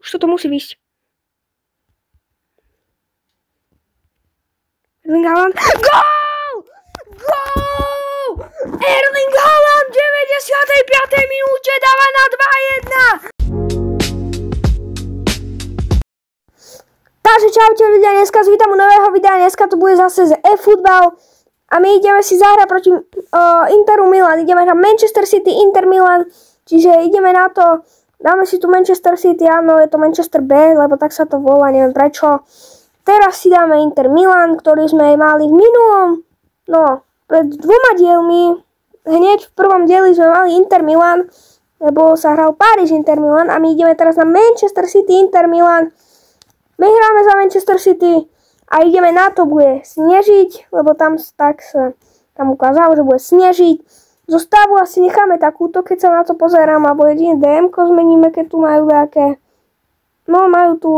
Už toto musí výjsť. Erling Haaland. Gól! Gól! Erling Haaland v 95. minúte dáva na 2-1. Takže čaute ľudia, dneska z vítam u nového videa, dneska to bude zase z eFootball a my ideme si zahrať proti Interu Milan, ideme na Manchester City, Inter Milan, čiže ideme na to, dáme si tu Manchester City, áno, je to Manchester B, lebo tak sa to volá, neviem prečo. Teraz si dáme Inter Milan, ktorý sme mali v minulom, pred 2 dielmi, hneď v prvom dieli sme mali Inter Milan, lebo sa hral Paríž Inter Milan a my ideme teraz na Manchester City Inter Milan. My hráme za Manchester City a ideme na to, bude snežiť, lebo tam ukázalo, že bude snežiť. Zo stavu asi necháme takúto, keď sa na to pozerám, alebo jedine DM-ko zmeníme, keď tu majú nejaké. No, majú tu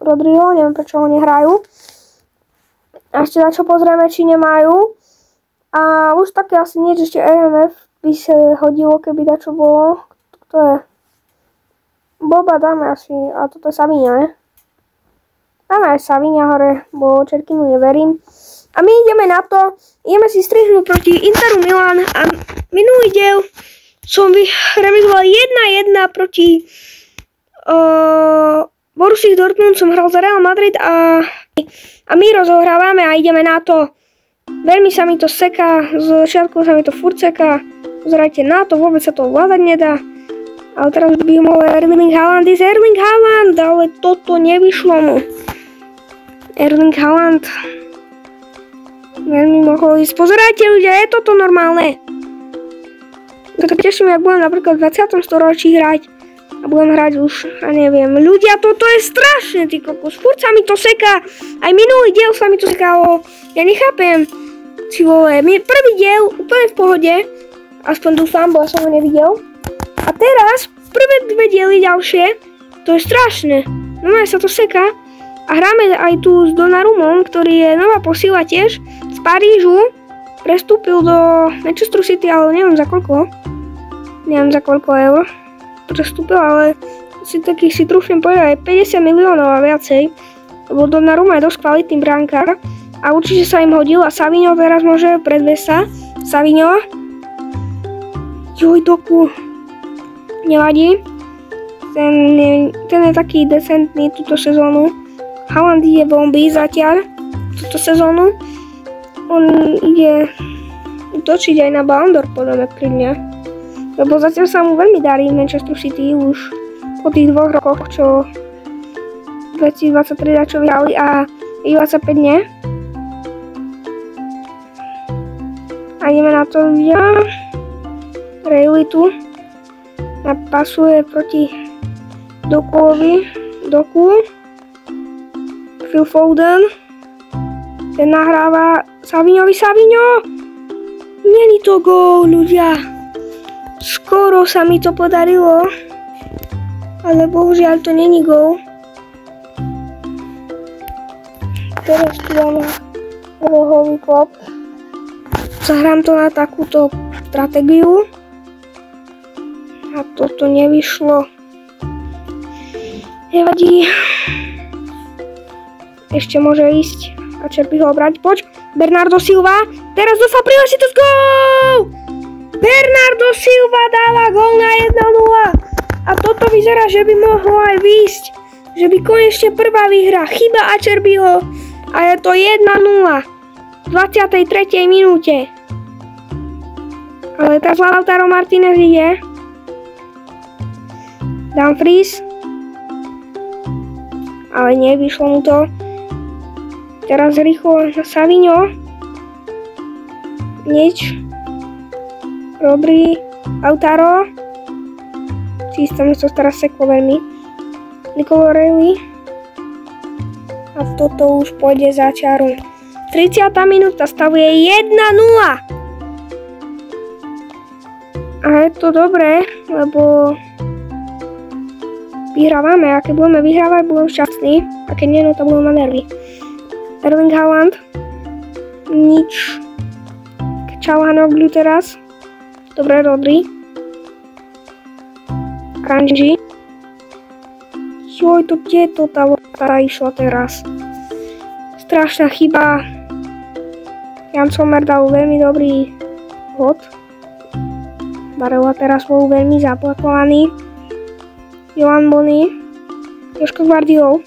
Rodrigo, neviem prečo ho nehrajú. A ešte na čo pozrieme, či nemajú. A už také asi niečo, ešte EMF by sa hodilo, keby dačo bolo. To je Boba dáme asi, a toto je Savinha, ne? Dáme aj Savinha hore, bo Čerkinu neverím. A my ideme na to, ideme si strihnúť proti Interu Milan a minulý diel som remizoval 1-1 proti Borussia Dortmund, som hral za Real Madrid a my rozohrávame a ideme na to. Veľmi sa mi to seká, z začiatku sa mi to furt seká, pozerajte na to, vôbec sa to ovládať nedá. Ale teraz by mohol Erling Haaland ísť, Erling Haaland, ale toto nevyšlo mu. Erling Haaland veľmi mohol ísť. Pozerajte ľudia, je toto normálne. To teším, ak budem napríklad v 20. storočí hrať. A budem hrať už, a neviem. Ľudia, toto je strašné, ty kokos. Furt sa mi to seká. Aj minulý diel sa mi to sekalo. Ja nechápem. Si vole, prvý diel úplne v pohode. Aspoň dúfam, bo ja som ho nevidel. A teraz, prvé 2 diely ďalšie, to je strašné. No sa to seká. A hráme aj tu s Donnarummom, ktorý je nová posila tiež. Z Parížu. Prestúpil do Manchester City, ale neviem za koľko. Neviem za koľko eur. Prestúpil, ale si trúfnem povedať aj 50 miliónov a viacej. Lebo Donnarumma je dosť kvalitný brankár. A určite sa im hodil. A Savinho teraz môže predviesť sa. Savinho. Joj, Doku. Nevadí. Ten je taký decentný túto sezónu. Haaland ide bomby zatiaľ túto sezónu. On ide útočiť aj na Ballon d'Or podľa mňa kľudne. Lebo zatiaľ sa mu veľmi darí Manchester City už po tých 2 rokoch, čo 2023 čo vyhrali a 25 nie. A ideme na to ľudia. Rayleigh tu napasuje proti Dokuovi. Doku. Phil Foden. Ten nahráva Savinhovi. Savinho! Není to gól, ľudia. Skoro sa mi to podarilo. Ale bohužiaľ to není gól. Teraz tu dáme rohový klop. Zahrám to na takúto stratégiu. A toto nevyšlo. Nevadí. Ešte môže ísť a Čerpy ho obrať. Poď, Bernardo Silva. Teraz dostal príležitosť, gól! Bernardo Silva dáva gól na 1-0. A toto vyzerá, že by mohlo aj výjsť. Že by konečne prvá výhra. Chyba Acerbiho. A je to 1-0. V 23. minúte. Ale teraz Lautaro Martinez ide. Dumfries. Ale nevyšlo mu to. Teraz rýchlo Savinho. Nič. Rodri. Lautaro. Tam to teraz seklo veľmi. Nicolo Rayleigh. A toto už pôjde za čiaru. 30. minúta, stavuje 1-0. A je to dobré, lebo vyhrávame. A keď budeme vyhrávať, budem šťastný. A keď nie, no to budem mať nervy. Erling Haaland. Nič. Çalhanoğlu teraz. Dobre, Rodri. Kanji. Joj, to kde to tá lopta išla teraz? Strašná chyba. Jan Sommer dal veľmi dobrý hod. Barella teraz bol veľmi zaplakovaný. Johan Bony. Jožko Gvardiol.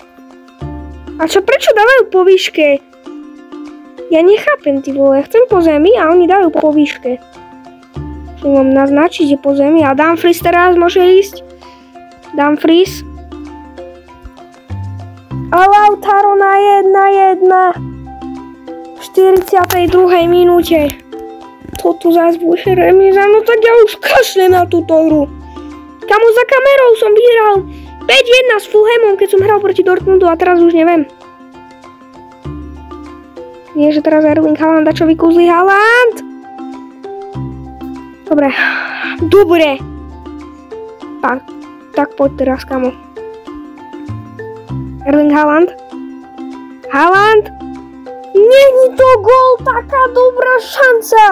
A čo, prečo dávajú po výške? Ja nechápem, ty vole. Chcem po zemi a oni dajú po výške. Chcem vám naznačiť, že po zemi. A Dumfries teraz môže ísť. Dumfries. A Lautaro na 1-1. V 42. minúte. Toto zás bude remíza. No tak ja už kašlem na túto hru. Kamo, za kamerou som vyhral 5-1 s Fulhamom, keď som hral proti Dortmundu a teraz už neviem. Nie, že teraz Erling Haaland a čo vykúzli Haaland? Dobre. Dobre. Tak poď teraz, kamo. Erling Haaland. Haaland. Není to gól, taká dobrá šanca.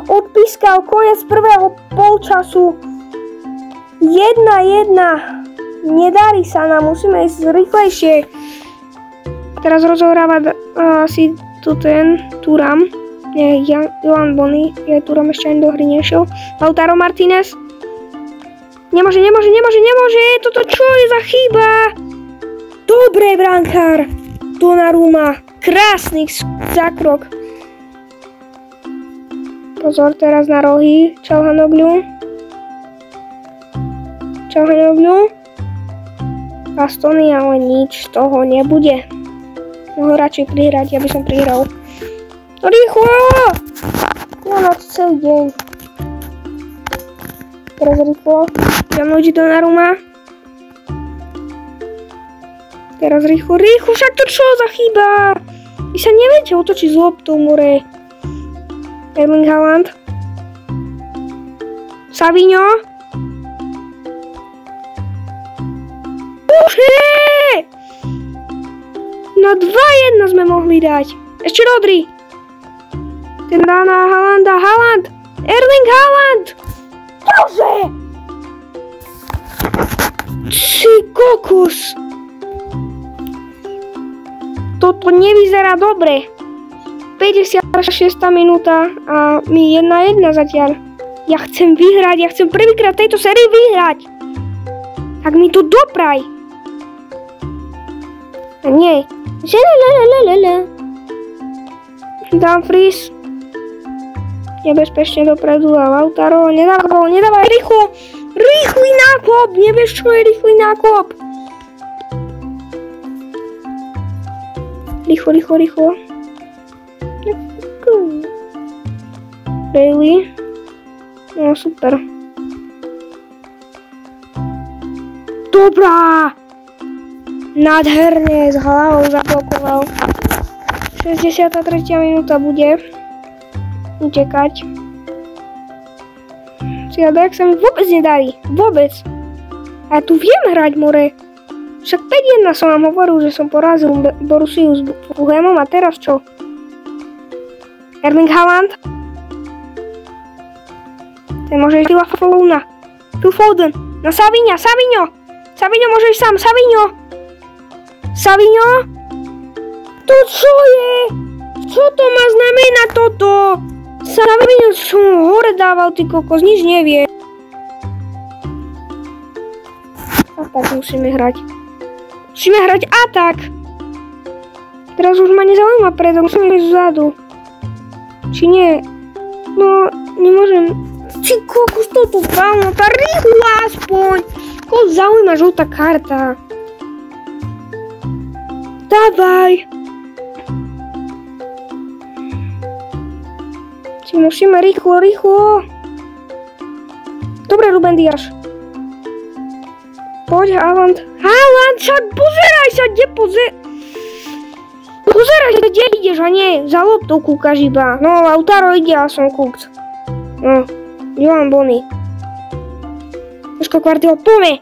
Odpískal koniec prvého polčasu. 1-1. Nedarí sa nám, musíme ísť rýchlejšie. Teraz rozohráva si tu ten Thuram. Nie, Johan Bony. Thuram ešte ani do hry nešiel. Lautaro Martinez. Nemôže. Toto čo je za chyba? Dobre, brankár. Donnarumma. Krásny zákrok. Pozor teraz na rohy. Çalhanoğlu. Bastony, ale nič z toho nebude. Mohol radšej prihrať, ja by som prihral. No rýchlo! Ja na to celý deň. Teraz rýchlo. Gianluigi Donnarumma. Teraz rýchlo, však to čo za chyba? Vy sa neviete otočiť z loptou, more. Erling Haaland. Savinho. Bože! Na 2-1 sme mohli dať. Ešte Rodri. Ten dá na Haalanda. Haaland. Erling Haaland. Bože! Ty kokos. Toto nevyzerá dobre. 56. minúta a my 1-1 zatiaľ. Ja chcem vyhrať, ja chcem prvýkrát tejto sérii vyhrať. Tak mi to dopraj. A nie. Dumfries. Nebezpečne dopredu a Lautaro. Nedávaj rýchlo. Rýchly nákop. Nevieš, čo je rýchly nákop. Rýchlo. Bailey. No super. Dobrá. Nádherne s hlavou zablokoval. 63. minúta bude utekať. Ajax sa mi vôbec nedarí. Vôbec. A ja tu viem hrať, more. Však 5-1 som vám hovoril, že som porazil Borussiu s Fulhamom a teraz čo? Erling Haaland. Ten môže ísť na Foden. Tu Foden. Na Savinho. Savinho môže ísť sám. Savinho. To čo je? Čo to má znamená toto? Savinho som hore dával, ty kokos. Nič nevie. A tak musíme hrať. Musíme hrať atak. Teraz už ma nezaujíma predo, musíme ísť vzadu. Či nie? No, nemôžem. Či kokos toto fámo, tá rýchlo aspoň. Koho zaujíma žltá karta? Dávaj. Či musíme rýchlo. Dobre, Ruben Dias. Poď, Haaland, však pozeraj sa, kde ideš a nie, za loptou kúkaš iba. No, Lautaro ide a som kúkt. No, Johan Bony. Jožko Gvardiol, poďme.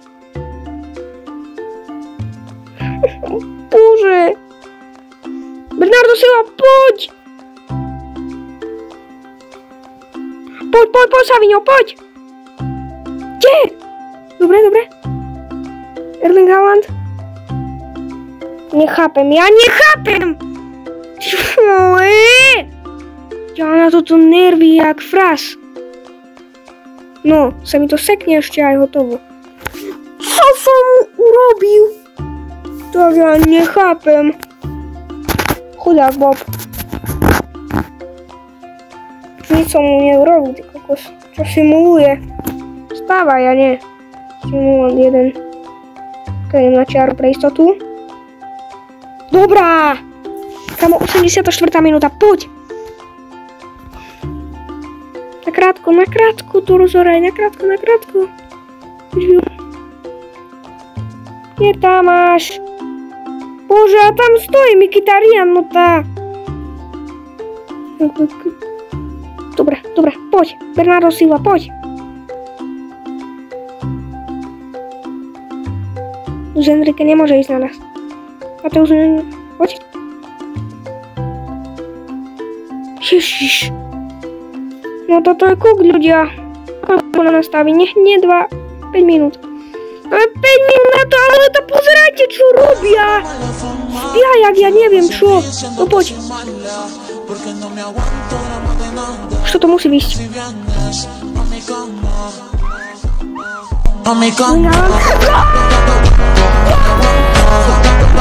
Bože. Bernardo Silva, poď. Poď, Savinho, poď. Kde? Dobre. Erling Haaland? Nechápem, ja nechápem! Ja na toto nerví jak fras. No, sa mi to sekne ešte aj hotovo. Co som urobil? Tak ja nechápem. Chudák Bob. Nic som mu neurobil, ty kokos. Čo simuluje? Stávaj, ja nie. Simulant 1. Idem na čiaru pre istotu. Dobrá! Kamo, 84. minúta, poď! Na krátko to rozoraj, na krátko. Nie tam máš. Bože, a tam stojí Mkhitaryan, no tá. Dobre, poď. Bernardo Silva, poď. Luis Enrique nemôže ísť na nás. Mateus, poď. Ježiš. No toto je kuk, ľudia. Koľko na nastaví? Nie 5 minút. Máme 5 minút na to, ale to pozerajte, čo robia. Jak ja neviem čo. No poď. Už to musí výsť.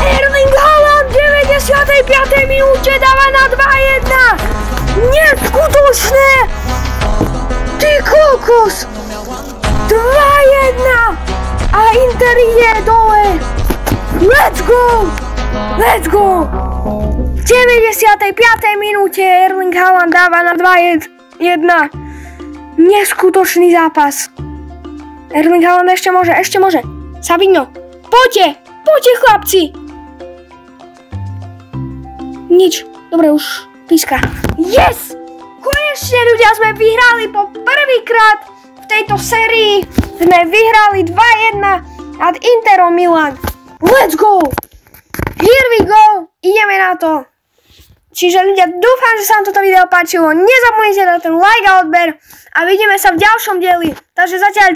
Erling Haaland v 95. minúte dáva na 2-1. Neskutočné. Ty kokos. 2-1. A Inter ide dole. Let's go. V 95. minúte Erling Haaland dáva na 2-1. Neskutočný zápas. Erling Haaland ešte môže. Savinho, poďte chlapci. Nič, dobre už píska. Yes! Konečne ľudia sme vyhrali po prvýkrát v tejto sérii. Sme vyhrali 2-1 nad Interom Milan. Let's go! Here we go! Ideme na to. Čiže ľudia, dúfam, že sa vám toto video páčilo. Nezabudnite dať ten like a odber a vidíme sa v ďalšom dieli. Takže zatiaľ